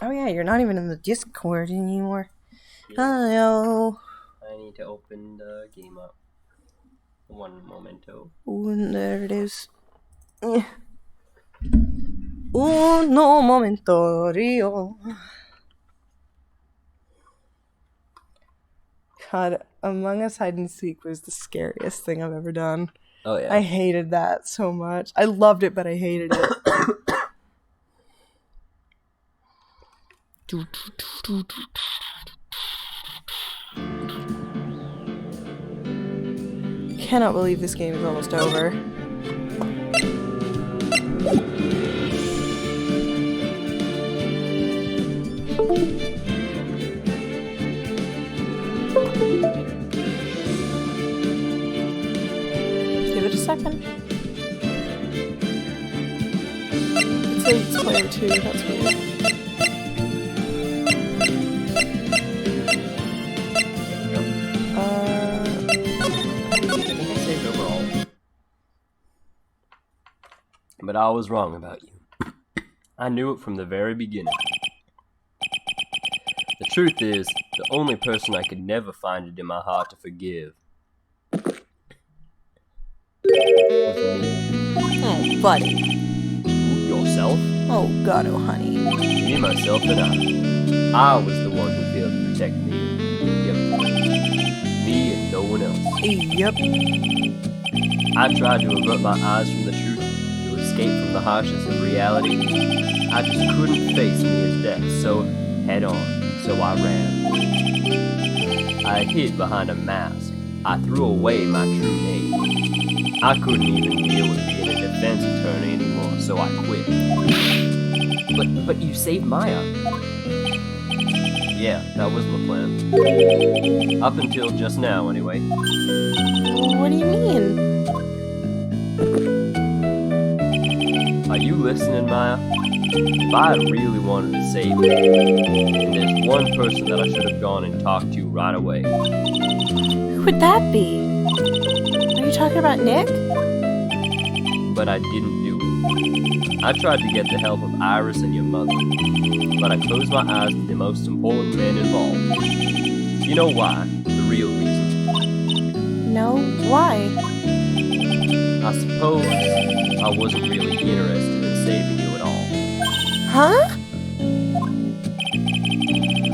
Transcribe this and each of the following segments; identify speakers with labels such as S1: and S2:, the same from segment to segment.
S1: Oh yeah, you're not even in the Discord anymore.
S2: Yeah.
S1: Hello.
S2: I need to open the game up. One momento.
S1: Ooh, and there it is. Uno momento, Rio. God, Among Us Hide and Seek was the scariest thing I've ever done.
S2: Oh yeah.
S1: I hated that so much. I loved it, but I hated it. Cannot believe this game is almost over. Give it a second. It says it's player 2, that's weird.
S2: But I was wrong about you. I knew it from the very beginning. The truth is, the only person I could never find it in my heart to forgive was me.
S1: Oh, buddy.
S2: Yourself?
S1: Oh, God, oh, honey.
S2: Me, myself, and I. I was the one who failed to protect me. Yep. Me and no one else.
S1: Yep.
S2: I tried to avert my eyes from the truth, to escape from the harshness of reality. I just couldn't face Mia's death, so head on. So I ran. I hid behind a mask. I threw away my true name. I couldn't even deal with being a defense attorney anymore, so I quit. But you saved Maya. Yeah, that was my plan. Up until just now, anyway.
S1: What do you mean?
S2: Are you listening, Maya? If I had really wanted to save you, and there's one person that I should have gone and talked to right away.
S1: Who would that be? Are you talking about Nick?
S2: But I didn't do it. I tried to get the help of Iris and your mother, but I closed my eyes to the most important man involved. You know why? The real reason.
S1: No, why?
S2: I suppose I wasn't really interested in saving you at all.
S1: Huh?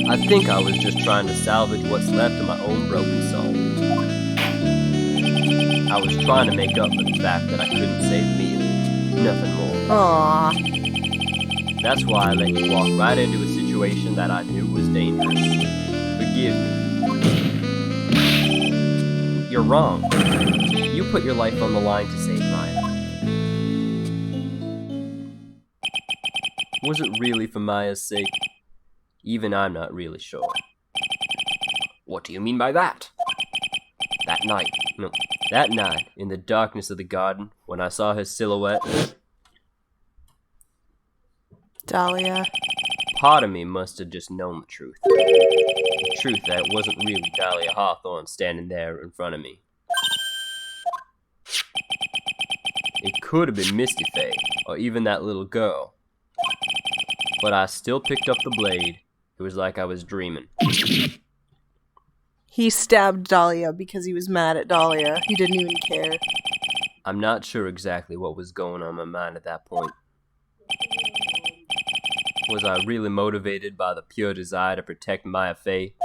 S2: I think I was just trying to salvage what's left of my own broken soul. I was trying to make up for the fact that I couldn't save Mia. Nothing more.
S1: Aww.
S2: That's why I let you walk right into a situation that I knew was dangerous. Forgive me. You're wrong. You put your life on the line to save Maya. Was it really for Maya's sake? Even I'm not really sure. What do you mean by that? That night, in the darkness of the garden, when I saw her silhouette,
S1: Dahlia.
S2: part of me must have just known the truth. The truth that it wasn't really Dahlia Hawthorne standing there in front of me. It could have been Misty Faye, or even that little girl. But I still picked up the blade. It was like I was dreaming.
S1: He stabbed Dahlia because he was mad at Dahlia. He didn't even care.
S2: I'm not sure exactly what was going on in my mind at that point. Was I really motivated by the pure desire to protect Maya Faye?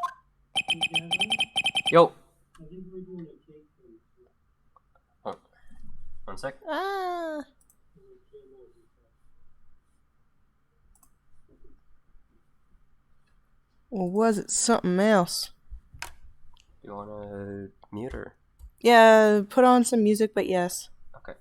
S2: Yo! Oh. 1 sec.
S1: Ah. Or was it something else?
S2: You wanna mute her?
S1: Yeah, put on some music, but yes.
S2: Okay.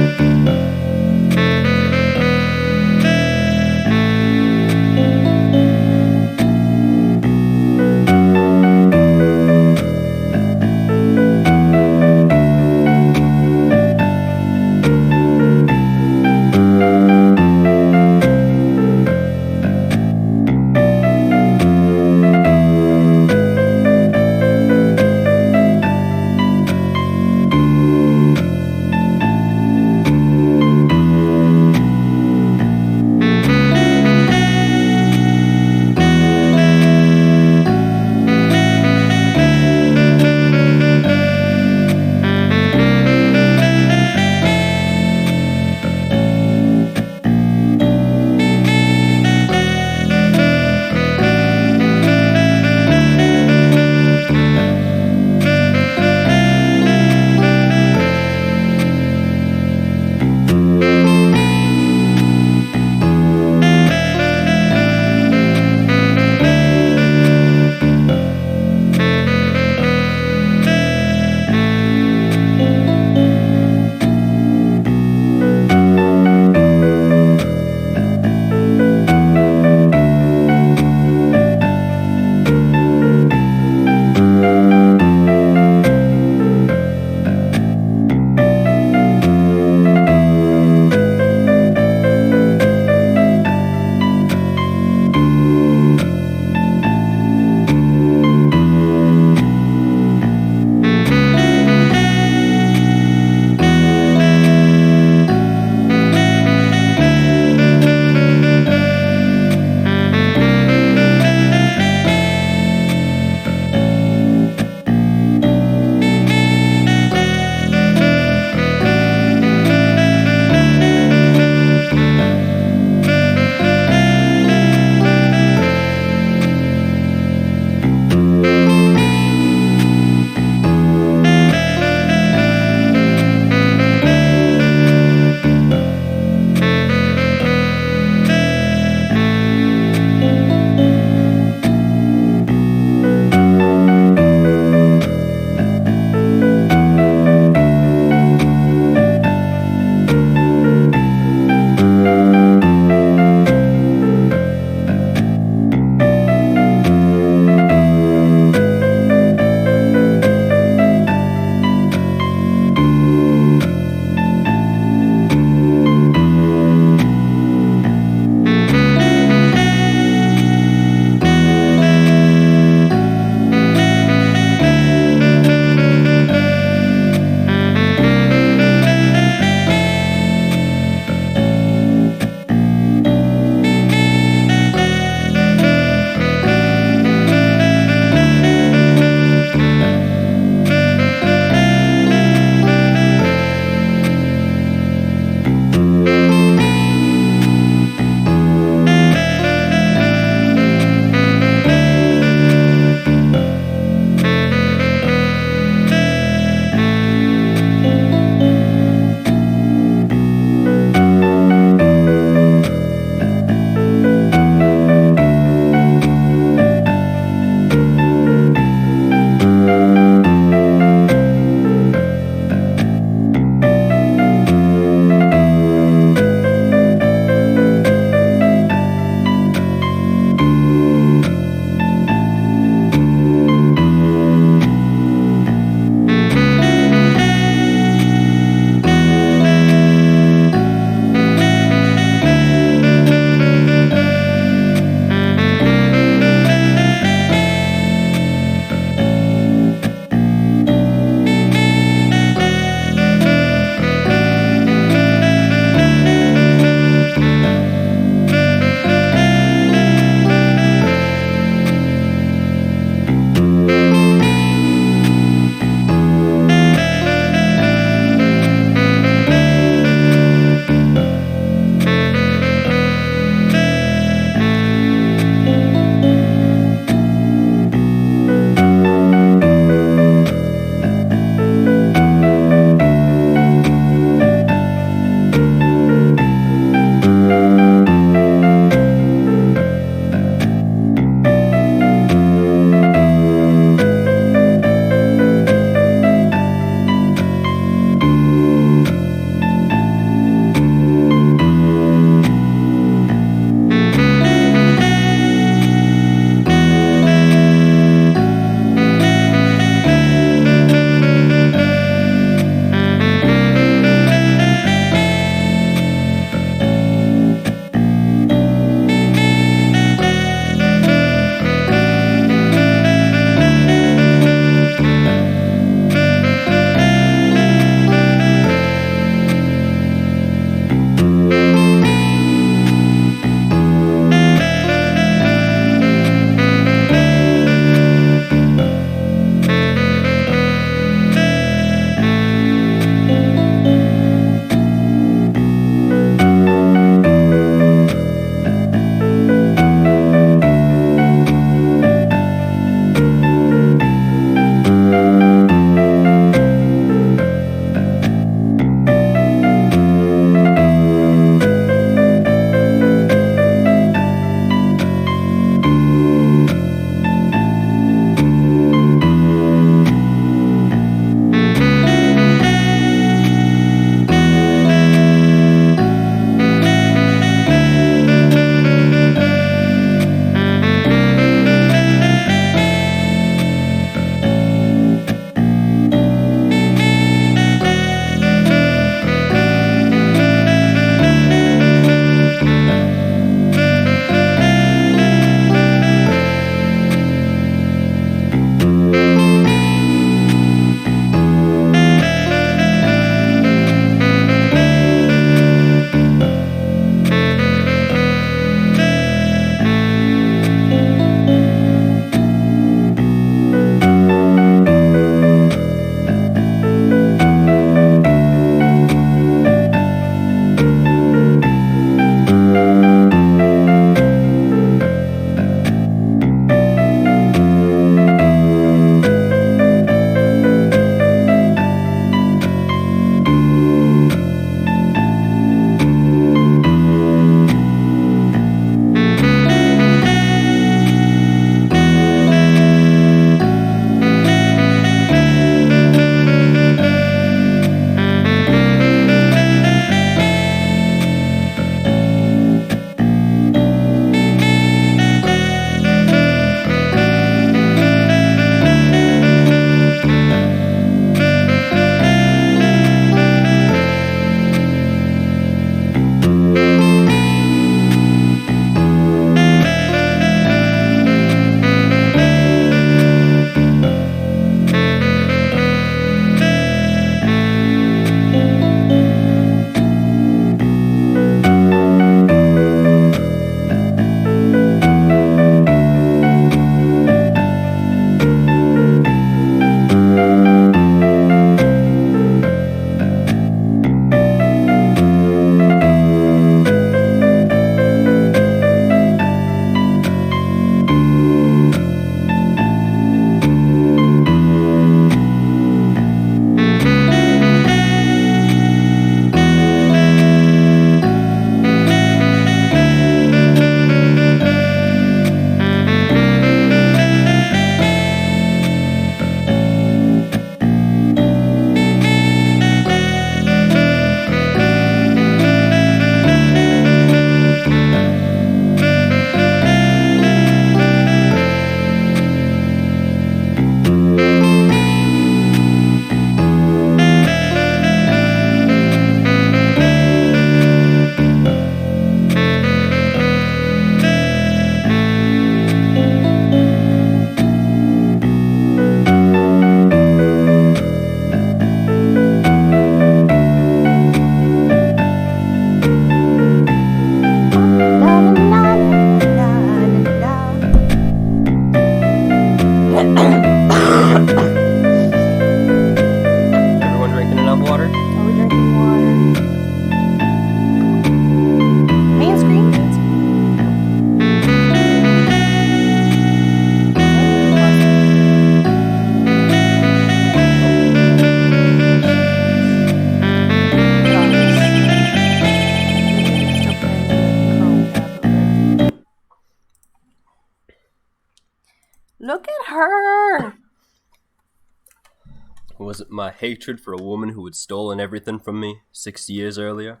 S2: Was it my hatred for a woman who had stolen everything from me 6 years earlier?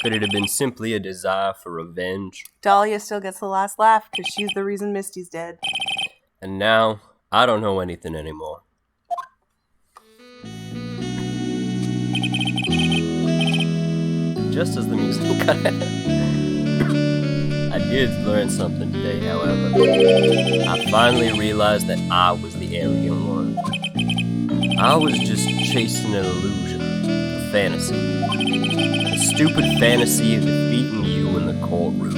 S2: Could it have been simply a desire for revenge?
S1: Dahlia still gets the last laugh because she's the reason Misty's dead.
S2: And now, I don't know anything anymore. Just as the music cut out, I did learn something today, however. I finally realized that I was the arrogant one. I was just chasing an illusion, a fantasy. A stupid fantasy of defeating you in the courtroom.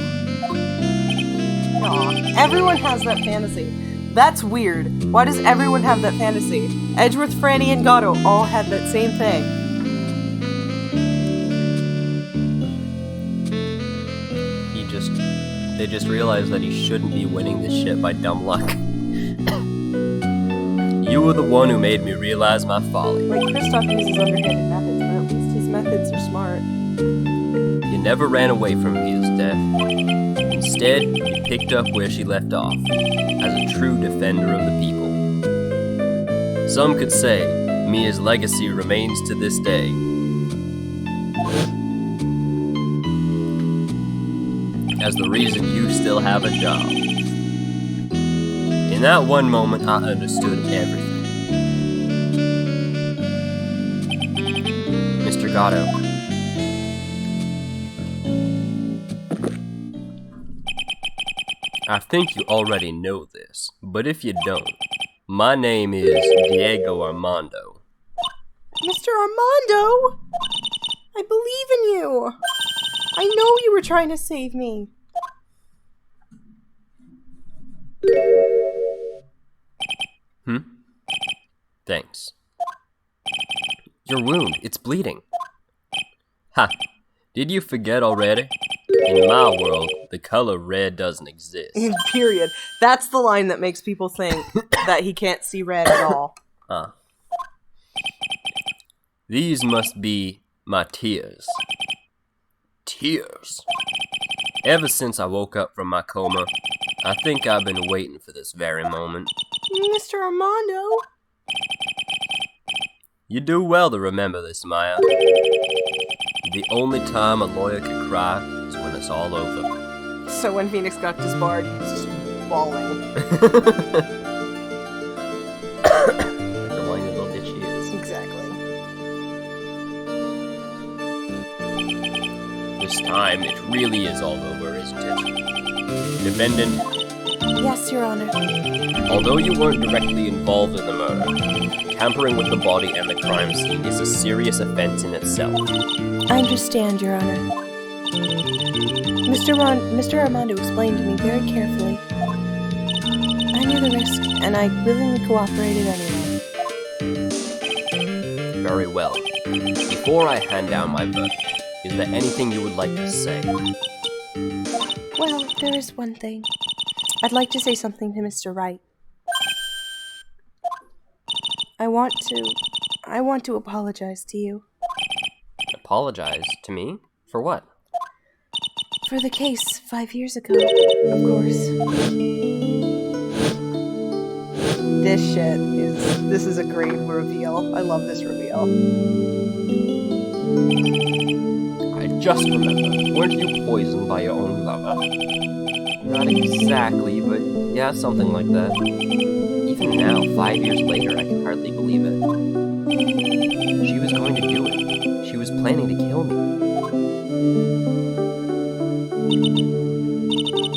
S1: Aw, everyone has that fantasy. That's weird. Why does everyone have that fantasy? Edgeworth, Franny, and Gatto all had that same thing.
S2: They just realized that he shouldn't be winning this shit by dumb luck. You were the one who made me realize my folly.
S1: Like, Kristoff uses underhanded methods, but at least his methods are smart.
S2: You never ran away from Mia's death. Instead, you picked up where she left off, as a true defender of the people. Some could say Mia's legacy remains to this day. As the reason you still have a job. In that one moment, I understood everything. Mr. Gatto. I think you already know this, but if you don't, my name is Diego Armando.
S1: Mr. Armando! I believe in you! I know you were trying to save me.
S2: Thanks. Your wound, it's bleeding. Ha! Did you forget already? In my world, the color red doesn't exist.
S1: Period. That's the line that makes people think that he can't see red at all.
S2: These must be my tears. Tears. Ever since I woke up from my coma, I think I've been waiting for this very moment.
S1: Mr. Armando?
S2: You do well to remember this, Maya. The only time a lawyer can cry is when it's all over.
S1: So when Phoenix got disbarred, he was just bawling.
S2: The whiny little bitch he is.
S1: Exactly.
S2: This time, it really is all over, isn't it? Defendant,
S1: Yes, Your Honor.
S2: although you weren't directly involved in the murder, tampering with the body and the crime scene is a serious offense in itself.
S1: I understand, Your Honor. Mr. Armando explained to me very carefully. I knew the risk, and I willingly cooperated anyway.
S2: Very well. Before I hand down my verdict, is there anything you would like to say?
S1: Well, there is one thing. I'd like to say something to Mr. Wright. I want to apologize to you.
S2: Apologize to me? For what?
S1: For the case 5 years ago, of course. This is a great reveal. I love this reveal.
S2: I just remembered. Weren't you poisoned by your own lover? Not exactly, but yeah, something like that. Even now, 5 years later, I can hardly believe it. She was going to do it. She was planning to kill me.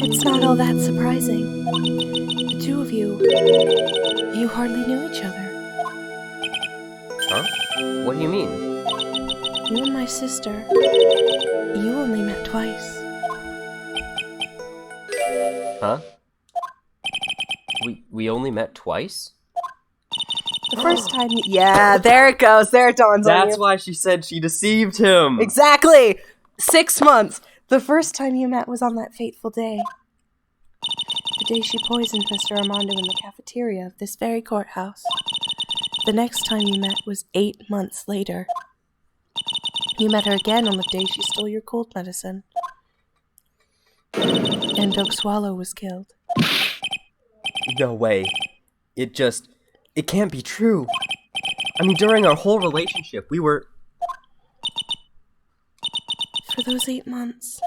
S1: It's not all that surprising. The two of you hardly knew each other.
S2: Huh? What do you mean?
S1: You and my sister, you only met twice.
S2: Huh? We only met twice?
S1: The first time yeah, there it goes. There it dawns on you.
S2: That's why she said she deceived him.
S1: Exactly! 6 months. The first time you met was on that fateful day. The day she poisoned Mr. Armando in the cafeteria of this very courthouse. The next time you met was 8 months later. You met her again on the day she stole your cold medicine. And Doug Swallow was killed.
S2: No way. It It can't be true. I mean, during our whole relationship, we were...
S1: For those 8 months,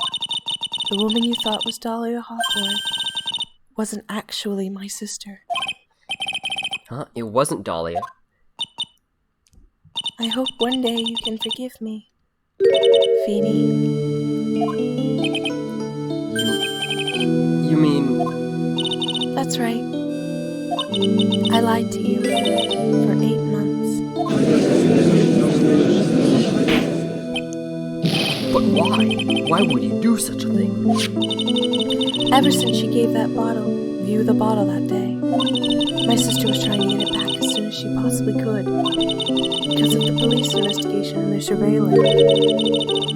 S1: the woman you thought was Dahlia Hawthorne wasn't actually my sister.
S2: Huh? It wasn't Dahlia.
S1: I hope one day you can forgive me, Feeny.
S2: You mean...
S1: That's right. I lied to you for 8 months.
S2: But why? Why would you do such a thing?
S1: Ever since she gave that View the bottle that day, my sister was trying to get it back as soon as she possibly could. Because of the police investigation and their surveillance,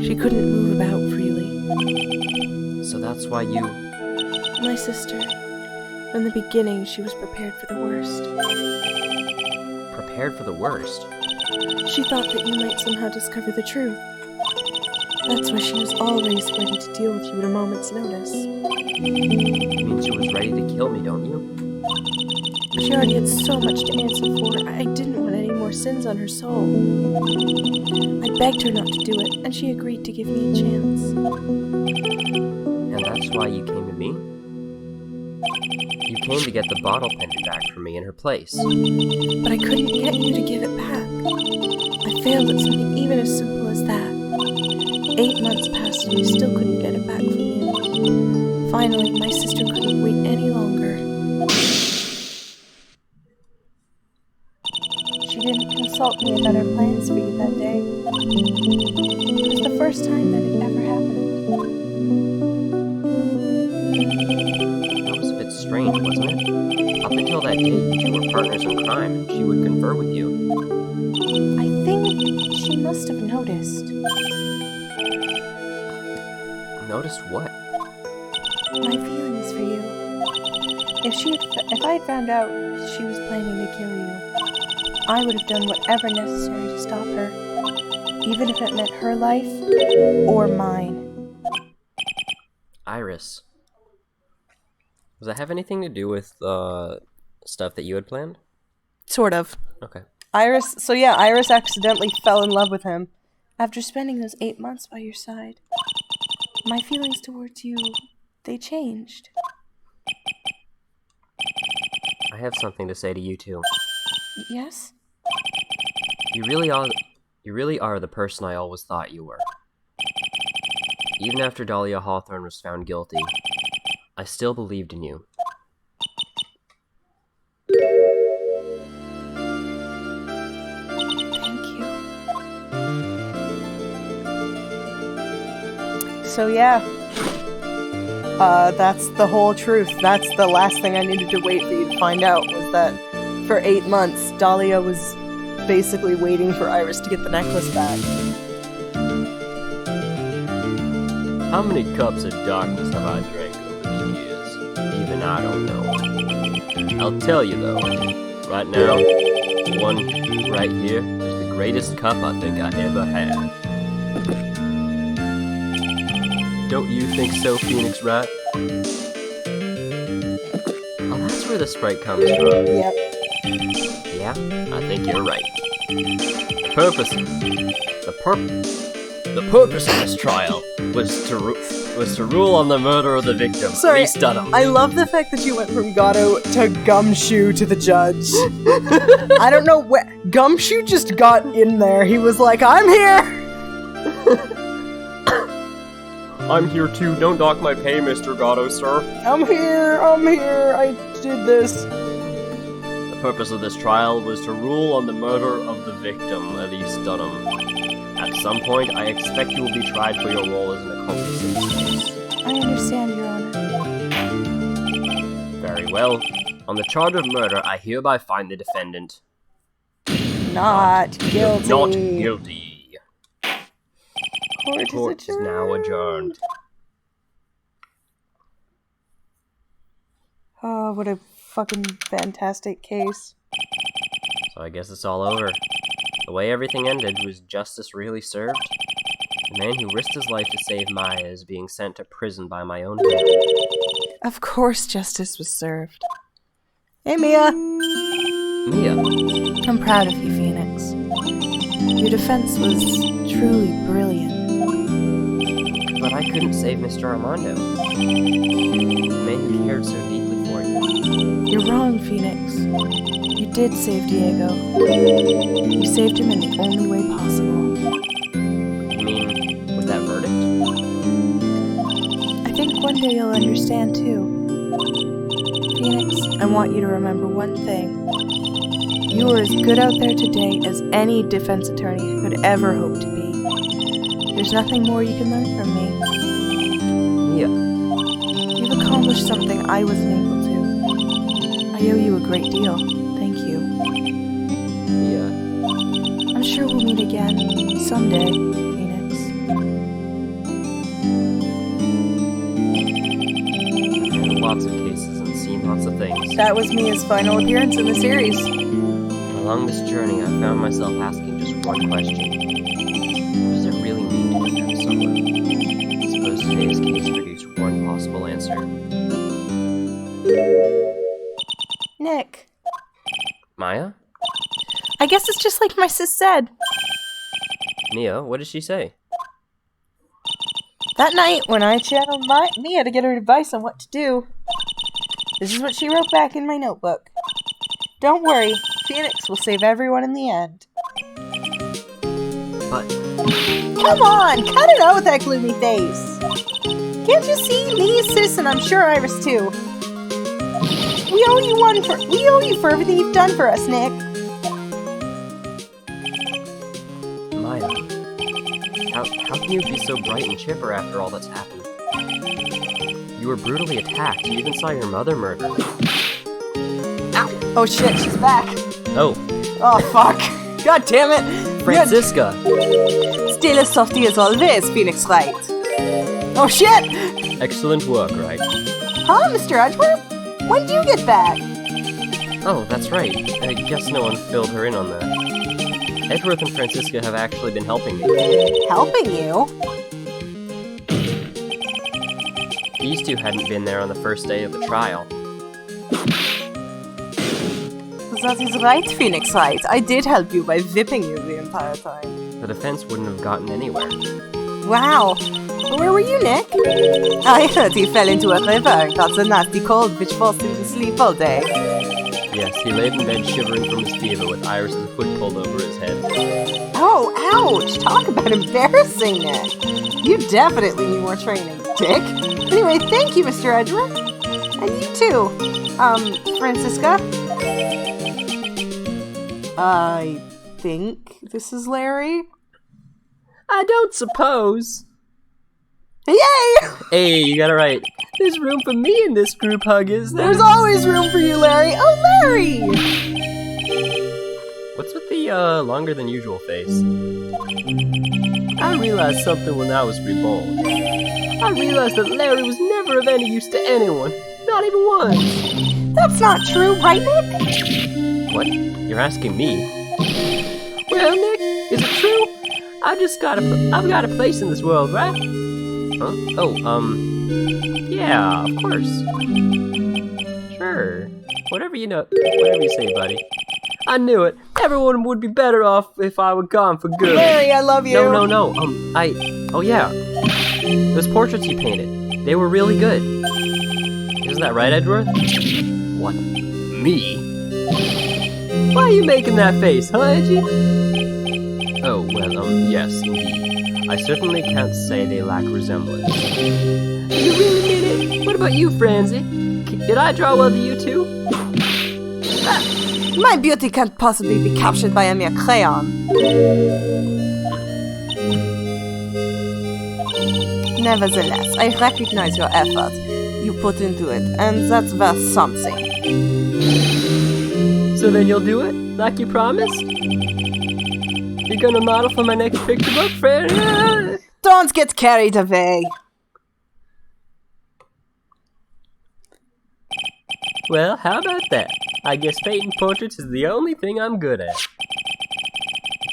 S1: she couldn't move about freely.
S2: So that's why you...
S1: My sister, from the beginning, she was prepared for the worst.
S2: Prepared for the worst?
S1: She thought that you might somehow discover the truth. That's why she was always ready to deal with you at a moment's notice.
S2: You mean she was ready to kill me, don't you?
S1: She already had so much to answer for. I didn't want any more sins on her soul. I begged her not to do it, and she agreed to give me a chance.
S2: And that's why you came to me? You came to get the bottle pendant back from me in her place.
S1: But I couldn't get you to give it back. I failed at something even as simple as that. 8 months passed and we still couldn't get it back from you. Finally, my sister couldn't wait any longer. She didn't consult me about her plans for you that day. It was the first time that it ever happened.
S2: That was a bit strange, wasn't it? Up until that day, you two were partners in crime, and she would confer with you.
S1: I think she must have noticed.
S2: Noticed what?
S1: My feelings for you. If I had found out she was planning to kill you, I would have done whatever necessary to stop her, even if it meant her life or mine.
S2: Iris. Does that have anything to do with stuff that you had planned?
S1: Sort of.
S2: Okay.
S1: Iris accidentally fell in love with him after spending those 8 months by your side. My feelings towards you, they changed.
S2: I have something to say to you too.
S1: Yes?
S2: You really are the person I always thought you were. Even after Dahlia Hawthorne was found guilty, I still believed in you.
S1: Thank you. So yeah, that's the whole truth. That's the last thing I needed to wait for you to find out, was that for 8 months, Dahlia was basically waiting for Iris to get the necklace back.
S2: How many cups of darkness have I drank over the years? Even I don't know. I'll tell you though, right now, one right here is the greatest cup I think I ever had. Don't you think so, Phoenix Rat? Oh, that's where the Sprite comes from.
S1: Yep.
S2: Yeah, I think you're right. The purpose of this trial was to rule on the murder of the victim.
S1: Sorry,
S2: Reese Dunham.
S1: I love the fact that you went from Gatto to Gumshoe to the judge. I don't know where... Gumshoe just got in there. He was like, I'm here!
S2: I'm here too. Don't dock my pay, Mr. Gatto, sir.
S1: I'm here, I did this.
S2: The purpose of this trial was to rule on the murder of the victim, Elise Dunham. At some point, I expect you will be tried for your role as an accomplice in this case.
S1: I understand, Your Honor.
S2: Very well. On the charge of murder, I hereby find the defendant
S1: Not guilty.
S2: not guilty.
S1: Court
S2: is now adjourned.
S1: Oh, what a fucking fantastic case.
S2: So I guess it's all over. The way everything ended was justice really served. The man who risked his life to save Maya is being sent to prison by my own hand.
S1: Of course justice was served. Hey, Mia.
S2: Mia,
S1: I'm proud of you, Phoenix. Your defense was truly brilliant.
S2: but I couldn't save Mr. Armando. The man who cared so deeply for you.
S1: You're wrong, Phoenix. You did save Diego. You saved him in the only way possible.
S2: You mean, with that verdict?
S1: I think one day you'll understand, too. Phoenix, I want you to remember one thing. You are as good out there today as any defense attorney could ever hope to be. There's nothing more you can learn from me.
S2: Mia,
S1: You've accomplished something I wasn't able to. I owe you a great deal. Thank you.
S2: Mia,
S1: I'm sure we'll meet again someday, Phoenix.
S2: I've had lots of cases and seen lots of things.
S1: That was Mia's final appearance in the series.
S2: Along this journey, I found myself asking just one question. What does it really mean to defend someone? I suppose today's case produced one possible answer.
S1: Nick,
S2: Maya?
S1: I guess it's just like my sis said.
S2: Mia, what did she say?
S1: That night, when I channeled Mia to get her advice on what to do, this is what she wrote back in my notebook. Don't worry, Phoenix will save everyone in the end.
S2: But
S1: Come on, cut it out with that gloomy face. Can't you see me, sis, and I'm sure Iris too. We owe you for everything you've done for us, Nick.
S2: Maya, how can you be so bright and chipper after all that's happened? You were brutally attacked. You even saw your mother murdered.
S1: Ow! Oh shit, she's back.
S2: Oh,
S1: Oh fuck. God damn it.
S2: Francisca!
S1: Still as softy as always, Phoenix Wright. Oh shit!
S2: Excellent work, right?
S1: Huh, Mr. Edgeworth? When do you get back?
S2: Oh, that's right. I guess no one filled her in on that. Edgeworth and Francisca have actually been helping me.
S1: Helping you?
S2: These two hadn't been there on the first day of the trial.
S1: That is right, Phoenix Wright. I did help you by whipping you the entire time.
S2: The defense wouldn't have gotten anywhere.
S1: Wow. Where were you, Nick? I heard he fell into a river and got a nasty cold which forced him to sleep all day.
S2: Yes, he laid in bed shivering from his fever with Iris's hood pulled over his head.
S1: Oh, ouch! Talk about embarrassing, Nick. You definitely need more training, Dick. Anyway, thank you, Mr. Edgeworth. And you too. Francisca? I think this is Larry.
S2: I don't suppose.
S1: Yay!
S2: Hey, you got it right. There's room for me in this group hug, is there?
S1: There's always room for you, Larry. Oh, Larry!
S2: What's with the, longer than usual face? I realized something when I was reborn. I realized that Larry was never of any use to anyone. Not even once.
S1: That's not true, right, Nick?
S2: What? You're asking me? Well, Nick, is it true? I've got a place in this world, right? Huh? Oh, yeah, of course. Sure. Whatever you say, buddy. I knew it. Everyone would be better off if I were gone for good.
S1: Larry, I love you.
S2: No. Oh yeah. Those portraits you painted, they were really good. Isn't that right, Edgeworth? What? Me? Why are you making that face, huh, Edgy? Oh, well, yes, indeed. I certainly can't say they lack resemblance. You really mean it? What about you, Francie? Did I draw well to you, too?
S1: My beauty can't possibly be captured by a mere crayon. Nevertheless, I recognize your effort you put into it, and that's worth something.
S2: So then you'll do it, like you promised? You're gonna model for my next picture book, friend?
S1: Don't get carried away.
S2: Well, how about that? I guess painting portraits is the only thing I'm good at.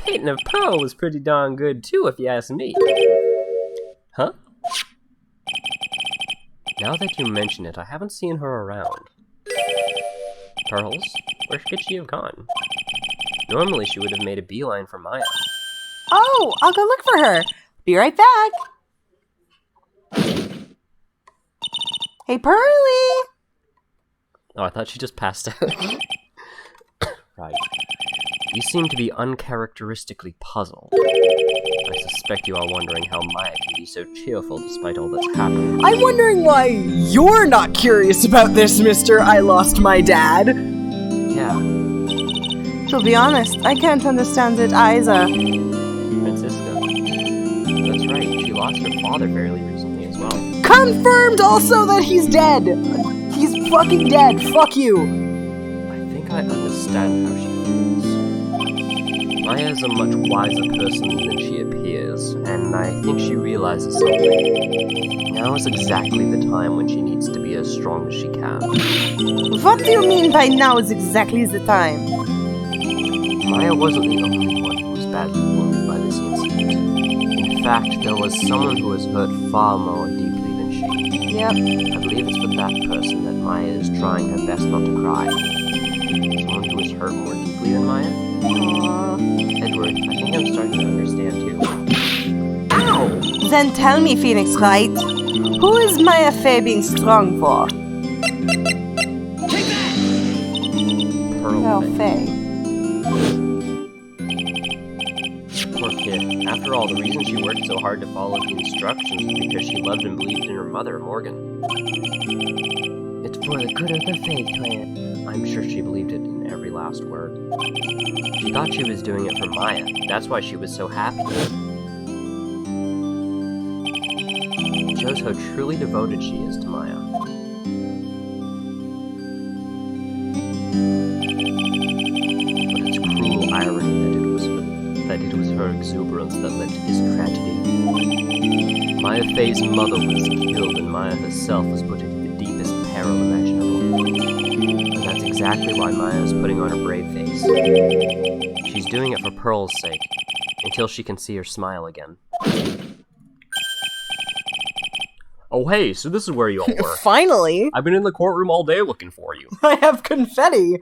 S2: Painting of Pearl was pretty darn good too, if you ask me. Huh? Now that you mention it, I haven't seen her around. Pearls? Where could she have gone? Normally she would have made a beeline for Maya.
S1: Oh, I'll go look for her. Be right back. Hey, Pearly!
S2: Oh, I thought she just passed out. Right. You seem to be uncharacteristically puzzled. I suspect you are wondering how Maya can be so cheerful despite all that's happened.
S1: I'm wondering why you're not curious about this, mister. I lost my dad.
S2: Yeah,
S1: To be honest, I can't understand it either.
S2: Francisca. That's right, she lost her father fairly recently as well.
S1: Confirmed also that he's dead. He's fucking dead. Fuck you.
S2: I think I understand how she feels. Maya is a much wiser person than she appears, and I think she realizes something. Now is exactly the time when she needs to be as strong as she can.
S1: What do you mean by now is exactly the time?
S2: Maya wasn't the only one who was badly wounded by this incident. In fact, there was someone who was hurt far more deeply than she.
S1: Yep.
S2: I believe it's for that person that Maya is trying her best not to cry. Someone who was hurt more deeply than Maya?
S1: Aww.
S2: Edward, I think I'm starting to understand too. Ow!
S1: Then tell me, Phoenix Wright, who is Maya Fey being strong for?
S2: Pearl
S1: Oh,
S2: Fay.
S1: Fey.
S2: Poor kid. After all, the reason she worked so hard to follow the instructions was because she loved and believed in her mother, Morgan. It's for the good of the Fey clan. I'm sure she believed it in every last word. She thought she was doing it for Maya. That's why she was so happy. It shows how truly devoted she is to Maya. But it's cruel irony that it was her exuberance that led to this tragedy. Maya Fey's mother was killed and Maya herself was put into the deepest peril imaginable. And that's exactly why Maya is putting on a brave face. She's doing it for Pearl's sake, until she can see her smile again. Oh hey, so this is where you all were.
S1: Finally!
S2: I've been in the courtroom all day looking for you.
S1: I have confetti.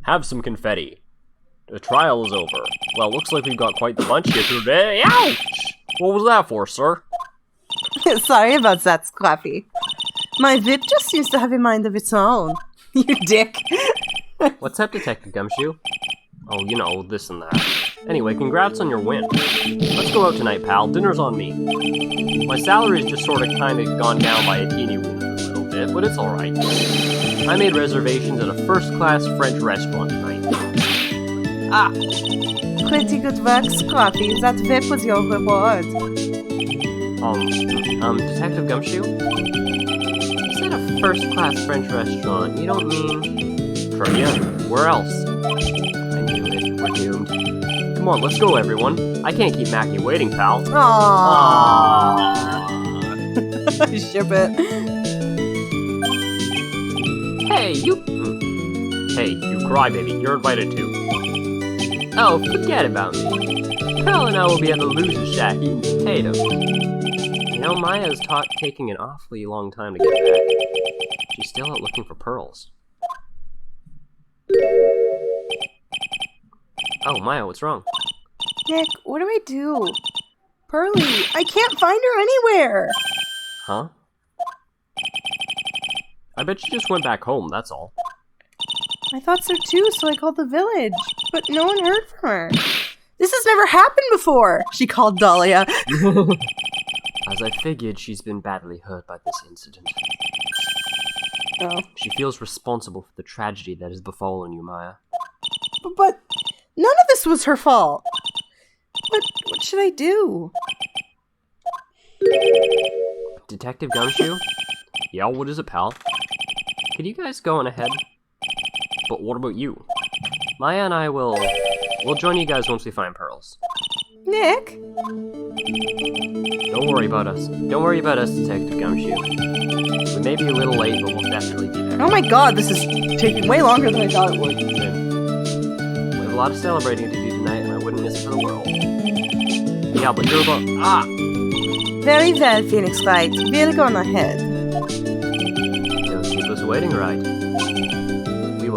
S2: Have some confetti. The trial is over. Well, looks like we've got quite the bunch here today. Ouch! What was that for, sir?
S1: Sorry about that, Scrappy. My VIP just seems to have a mind of its own. You dick.
S2: What's up, Detective Gumshoe? Oh, you know, this and that. Anyway, congrats on your win. Let's go out tonight, pal. Dinner's on me. My salary's just sort of kinda gone down by a teeny little bit, but it's alright. I made reservations at a first-class French restaurant tonight. Ah!
S1: Pretty good work, Scrappy. That VIP was your reward.
S2: Detective Gumshoe? You said a first-class French restaurant. You don't mean... Korea? Where else? I knew it. We're doomed. Come on, let's go, everyone. I can't keep Mackie waiting, pal.
S1: Aww. Ship it.
S2: Hey, you... Hey, you crybaby. You're invited too. Oh, forget about me. Pearl and I will be at the loser's shack eating potatoes. You know, Maya's taking an awfully long time to get back. She's still out looking for pearls. Oh, Maya, what's wrong?
S1: Nick, what do I do? Pearly, I can't find her anywhere.
S2: Huh? I bet she just went back home, that's all.
S1: I thought so too, so I called the village. But no one heard from her. This has never happened before, she called Dahlia.
S2: As I figured, she's been badly hurt by this incident.
S1: Oh.
S2: She feels responsible for the tragedy that has befallen you, Maya.
S1: But none of this was her fault. What should I do?
S2: Detective Gumshoe? Yeah, what is it, pal? Could you guys go on ahead? But what about you? Maya and I we'll join you guys once we find pearls.
S1: Nick?
S2: Don't worry about us. Don't worry about us, Detective Gumshoe. We may be a little late, but we'll definitely be there.
S1: Oh my god, this is taking way longer than I thought it would.
S2: We have a lot of celebrating to do tonight, and I wouldn't miss it for the world. Yeah, but you're about... Ah!
S1: Very well, Phoenix Wright. We'll go on ahead.
S2: Don't keep us waiting, right?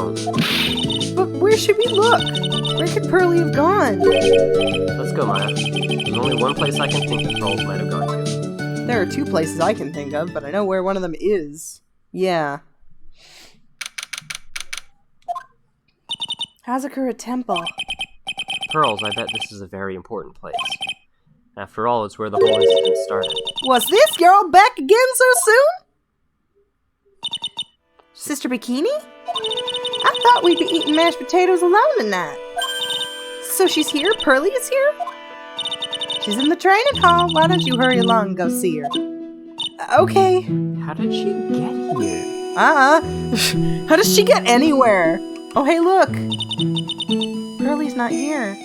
S2: alone.
S1: But where should we look? Where could Pearlie have gone?
S2: Let's go, Maya. There's only one place I can think that Pearls might have gone to.
S1: There are 2 places I can think of, but I know where one of them is. Yeah. Hazakura Temple.
S2: Pearls, I bet this is a very important place. After all, it's where the whole incident started.
S1: What's this? You're all back again so soon? Sister Bikini? I thought we'd be eating mashed potatoes alone tonight. So she's here? Pearlie is here? She's in the training hall. Why don't you hurry along and go see her? Okay.
S2: How did she get here?
S1: How does she get anywhere? Oh, hey, look. Pearlie's not here.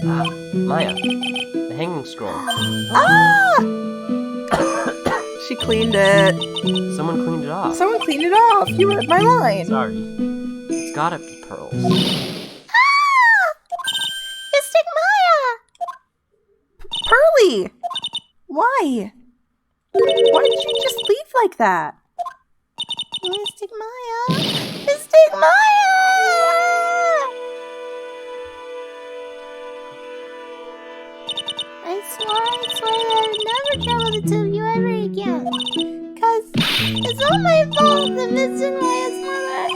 S2: Maya, the hanging scroll.
S1: Ah! She cleaned it.
S2: Someone cleaned it off.
S1: Someone cleaned it off. You read my line.
S2: Sorry. It's gotta be Pearls.
S1: Mystic Maya! Pearlie! Why? Why did you just leave like that? Mystic Maya! Mystic Maya!
S3: I swore that I would never trouble the two of you ever again. Cause it's all my fault that Mystic Maya's mother.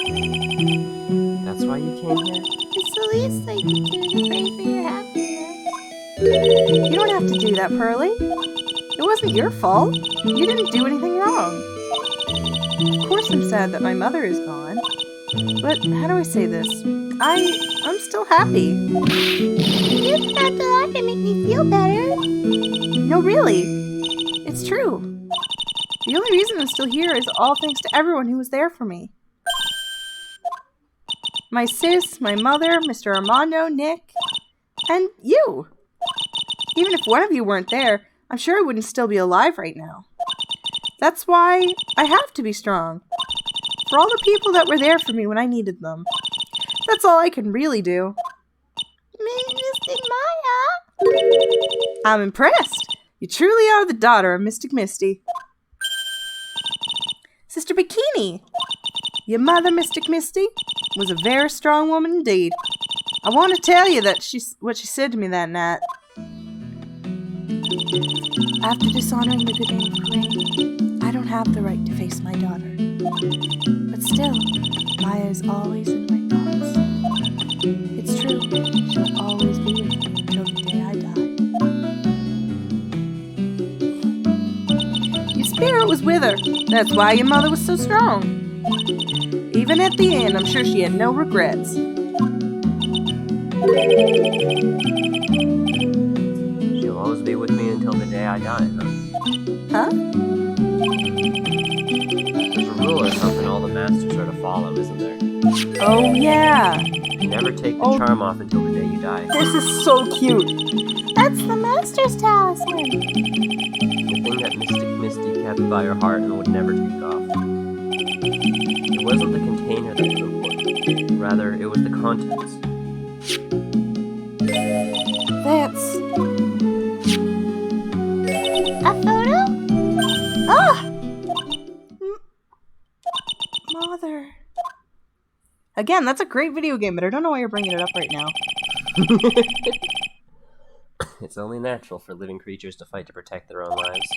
S2: That's why you came here?
S3: It's the least I can do to pray for your happiness.
S1: You don't have to do that, Pearlie. It wasn't your fault. You didn't do anything wrong. Of course I'm sad that my mother is gone. But how do I say this? I'm still happy.
S3: You forgot to laugh and make me feel better.
S1: No, really. It's true. The only reason I'm still here is all thanks to everyone who was there for me. My sis, my mother, Mr. Armando, Nick, and you. Even if one of you weren't there, I'm sure I wouldn't still be alive right now. That's why I have to be strong. For all the people that were there for me when I needed them. That's all I can really do.
S3: Mystic Maya!
S1: I'm impressed. You truly are the daughter of Mystic Misty. Sister Bikini, your mother, Mystic Misty, was a very strong woman indeed. I want to tell you that what she said to me that night. After dishonoring the good name of Crane, I don't have the right to face my daughter. But still, Maya is always in my thoughts. It's true, she'll always be with me until the day I die. Your spirit was with her. That's why your mother was so strong. Even at the end, I'm sure she had no regrets.
S2: She'll always be with me until the day I die, huh?
S1: Huh?
S2: There's a rule or something all the masters are to follow, isn't there?
S1: Oh, yeah.
S2: You never take the charm off until the day you die.
S1: This is so cute.
S3: That's the Master's talisman.
S2: The thing that Mystic Misty kept by her heart and would never take off. It wasn't the container that was important. Rather, it was the contents.
S1: That's...
S3: A photo?
S1: Ah! Mother. Again, that's a great video game, but I don't know why you're bringing it up right now.
S2: It's only natural for living creatures to fight to protect their own lives.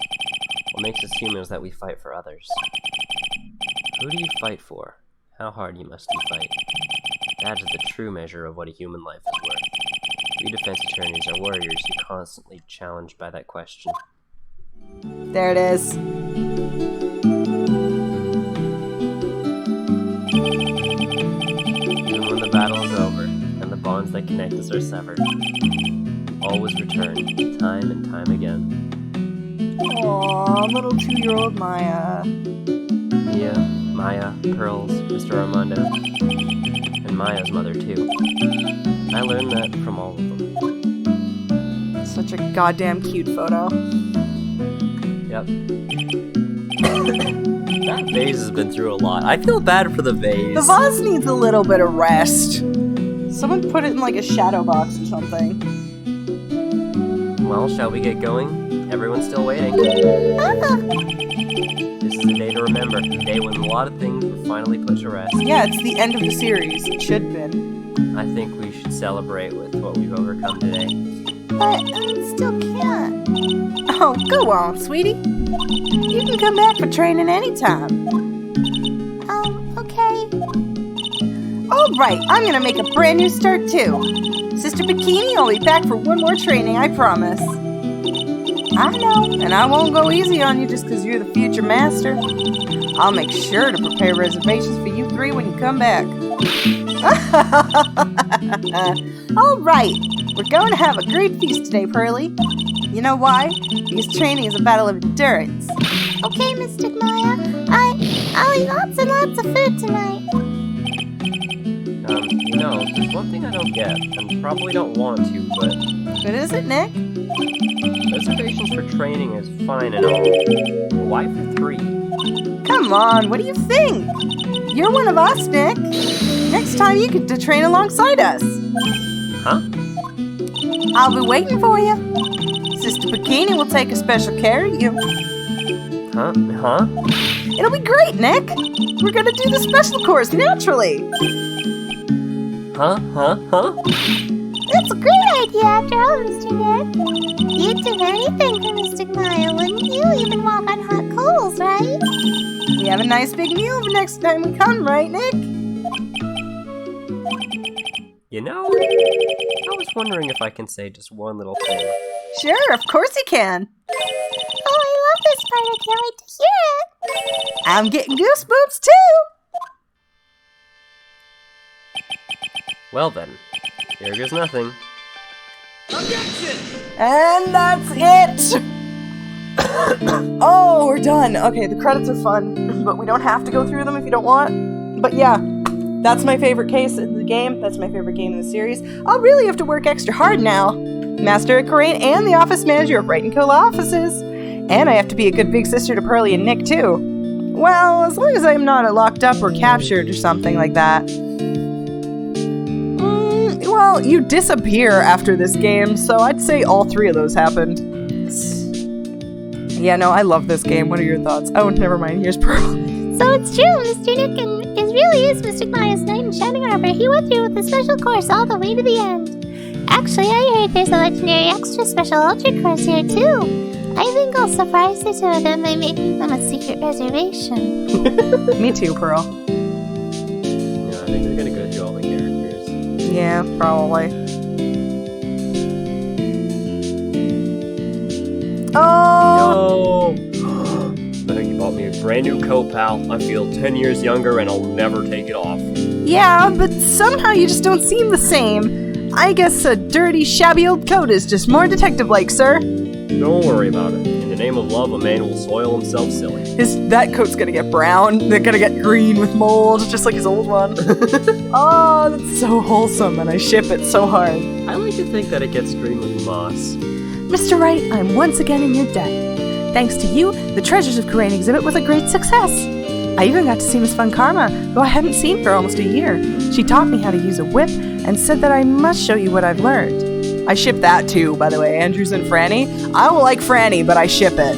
S2: What makes us human is that we fight for others. Who do you fight for? How hard you must you fight? That is the true measure of what a human life is worth. We defense attorneys are warriors who constantly challenged by that question.
S1: There it is.
S2: Even when the battle is over, and the bonds that connect us are severed, always return, time and time again.
S1: Aww, little 2-year-old Maya.
S2: Mia, Maya, Pearls, Mr. Armando, and Maya's mother too. I learned that from all of them.
S1: Such a goddamn cute photo.
S2: Yep. That vase has been through a lot. I feel bad for the vase.
S1: The vase needs a little bit of rest. Someone put it in like a shadow box or something.
S2: Well, shall we get going? everyone's still waiting.
S3: Ah,
S2: This is a day to remember, a day when a lot of things were finally put to rest.
S1: Yeah, it's the end of the series. It should have been.
S2: I think we should celebrate with what we've overcome today.
S3: but I still can't.
S1: Oh, go on, sweetie. You can come back for training anytime.
S3: Okay.
S1: All right, I'm gonna make a brand new start too. Sister Bikini, I'll be back for one more training, I promise. I know, and I won't go easy on you just because you're the future master. I'll make sure to prepare reservations for you three when you come back. All right, we're going to have a great feast today, Pearly. You know why? Because training is a battle of endurance.
S3: Okay, Mystic Maya. I'll eat lots and lots of food tonight.
S2: There's one thing I don't get, and probably don't want to, but
S1: What is it, Nick?
S2: reservations for training is fine and all. But why for 3?
S1: Come on, what do you think? You're one of us, Nick. Next time you get to train alongside us.
S2: Huh?
S1: I'll be waiting for you. Sister Bikini will take a special care of you.
S2: Huh?
S1: It'll be great, Nick. We're gonna do the special course naturally.
S2: Huh?
S3: That's a great idea after all, Mr. Nick. You'd do anything for Mystic Maya, wouldn't you? Even walk on hot coals, right?
S1: We have a nice big meal the next time we come, right, Nick?
S2: I was wondering if I can say just one little thing.
S1: Sure, of course you can.
S3: Oh, I love this part. I can't wait to hear it.
S1: I'm getting goosebumps too.
S2: Well then, here goes nothing.
S1: And that's it. Oh, we're done. Okay, the credits are fun, but we don't have to go through them if you don't want. But yeah, that's my favorite case in the game. That's my favorite game in the series. I'll really have to work extra hard now. Master at Corain and the office manager of Bright and Cola offices. And I have to be a good big sister to Pearly and Nick too. Well, as long as I'm not locked up or captured or something like that. Well, you disappear after this game, so I'd say all 3 of those happened. Yeah, no, I love this game. What are your thoughts? Oh, never mind. Here's Pearl.
S3: So it's true, Mr. Nick really is Mystic Maya's knight in Shining Armor. He went through with the special course all the way to the end. Actually, I heard there's a legendary extra special ultra course here too. I think I'll surprise the 2 of them by making them a secret reservation.
S1: Me too, Pearl.
S2: Yeah, I think they're gonna go through all the characters.
S1: Yeah, probably. Oh!
S2: Yo! I think you bought me a brand new coat, pal. I feel 10 years younger and I'll never take it off.
S1: Yeah, but somehow you just don't seem the same. I guess a dirty, shabby old coat is just more detective-like, sir.
S2: Don't worry about it. In the name of love, a man will soil himself silly.
S1: That coat's gonna get brown. They're gonna get green with mold, just like his old one. Oh, that's so wholesome, and I ship it so hard.
S2: I like to think that it gets green with moss.
S1: Mr. Wright, I'm once again in your debt. Thanks to you, the Treasures of Corain exhibit was a great success. I even got to see Miss Fun Karma, who I hadn't seen for almost a year. She taught me how to use a whip and said that I must show you what I've learned. I ship that too, by the way, Andrews and Franny. I don't like Franny, but I ship it.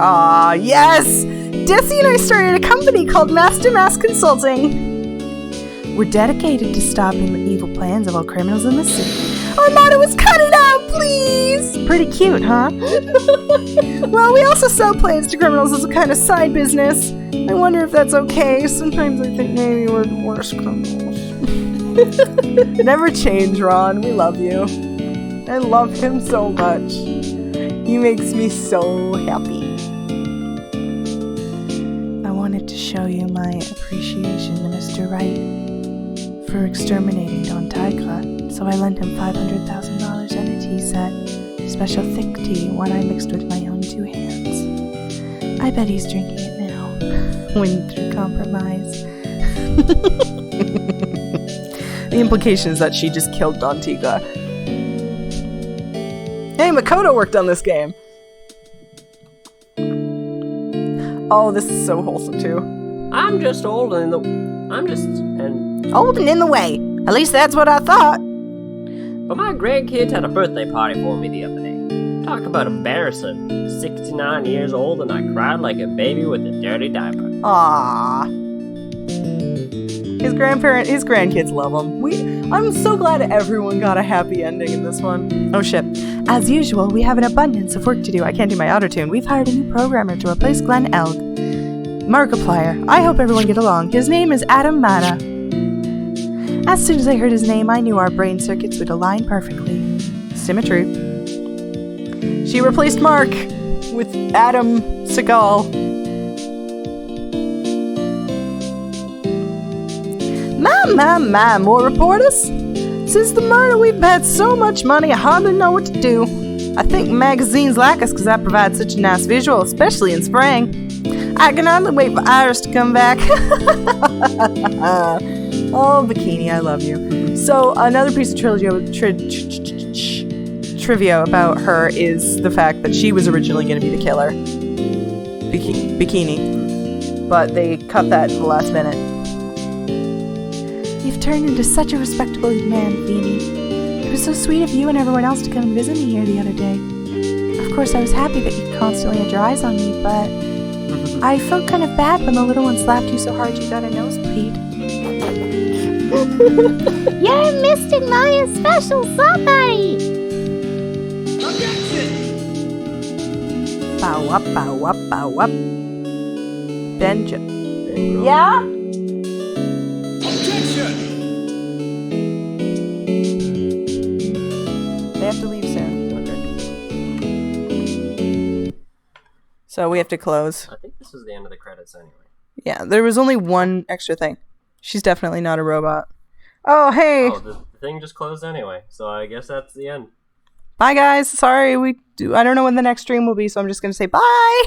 S1: Ah, yes! Desi and I started a company called Master Mass Consulting. We're dedicated to stopping the evil plans of all criminals in the city. Our motto is cut it out, please! Pretty cute, huh? Well, we also sell plans to criminals as a kind of side business. I wonder if that's okay. Sometimes I think maybe we're the worst criminals. Never change, Ron. We love you. I love him so much. He makes me so happy. I wanted to show you my appreciation to Mr. Wright for exterminating Don Tigra, so I lent him $500,000 and a tea set. Special thick tea, one I mixed with my own 2 hands. I bet he's drinking it now. Win through compromise. The implication is that she just killed Don Tigra. Hey, Makoto worked on this game. Oh, this is so wholesome too.
S2: I'm just old and
S1: Old and in the way. At least that's what I thought.
S2: But my grandkids had a birthday party for me the other day. Talk about embarrassing. 69 years old and I cried like a baby with a dirty diaper.
S1: Aww. His grandkids love him. I'm so glad everyone got a happy ending in this one. Oh shit. As usual, we have an abundance of work to do. I can't do my auto-tune. We've hired a new programmer to replace Glenn Elg. Markiplier. I hope everyone get along. His name is Adam Mata. As soon as I heard his name, I knew our brain circuits would align perfectly. Symmetry. She replaced Mark with Adam Seagal. My, more reporters? Since the murder, we've had so much money, I hardly know what to do. I think magazines like us because I provide such a nice visual, especially in spring. I can hardly wait for Iris to come back. Oh, Bikini, I love you. So, another piece of trivia about her is the fact that she was originally going to be the killer. Bikini. But they cut that in the last minute. You've turned into such a respectable man, Feeny. It was so sweet of you and everyone else to come and visit me here the other day. Of course, I was happy that you constantly had your eyes on me, but I felt kind of bad when the little one slapped you so hard you got a nosebleed.
S3: You're Mystic Maya's special somebody!
S1: Bow up, bow up, bow up. Benja. Yeah? They have to leave soon.
S2: Okay.
S1: So we have to close.
S2: I think this is the end of the credits anyway.
S1: Yeah, there was only one extra thing. She's definitely not a robot. Oh, hey!
S2: Oh, the thing just closed anyway, so I guess that's the end.
S1: Bye, guys. Sorry, I don't know when the next stream will be, so I'm just gonna say bye!